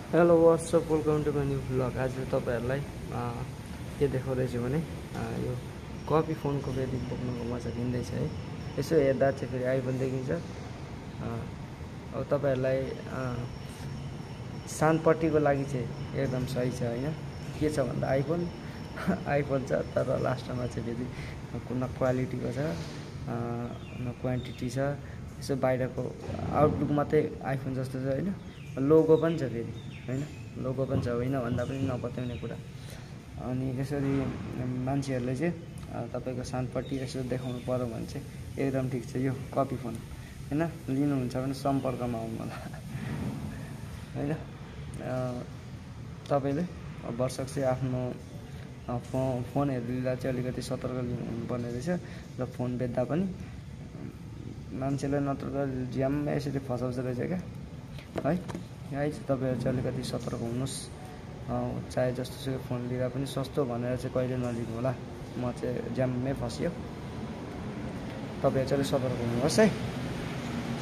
Hello what's up welcome to my new vlog. आज तपाईँहरूलाई के देखाउँदैछु भने यो कपी फोनको फेरि बोक्नुको मजा लिँदैछ है। यसो हेर्दा चाहिँ फेरि आइफोन देखिन्छ। अब तपाईँहरूलाई शानपट्टिको लागि चाहिँ एकदम सही छ होइन। के छ भन्दा आइफोन छ, तर लास्टमा चाहिँ फेरि न क्वालिटीको छ न क्वान्टिटी छ। यसो बाहिरको आउटलुक मात्रै आइफोन जस्तो छ होइन, लोगो पनि छ फेरि होइन, लोगो पनि छ, होइन भन्दा पनि नपत्याउने कुरा। अनि त्यसरी मान्छेहरूले चाहिँ तपाईँको शानपट्टि यसो देखाउनु पऱ्यो भने चाहिँ एकदम ठिक छ यो कपी फोन होइन। लिनुहुन्छ भने सम्पर्कमा आउनु होला होइन। तपाईँले वर्षक चाहिँ आफ्नो फोनहरू लिँदा चाहिँ अलिकति सतर्क लिनुपर्ने रहेछ। र फोन बेच्दा पनि मान्छेलाई नत्र ज्याममा यसरी फसाउँछ रहेछ क्या है। यहाँ चाहिँ तपाईँहरू चाहिँ अलिकति सतर्क हुनुहोस्। चाहे जस्तो फोन लिँदा पनि सस्तो भनेर चाहिँ कहिले नलिनु होला। म चाहिँ ज्याममै फसियो। तपाईँहरू चाहिँ अलिक सतर्क हुनुहोस् है।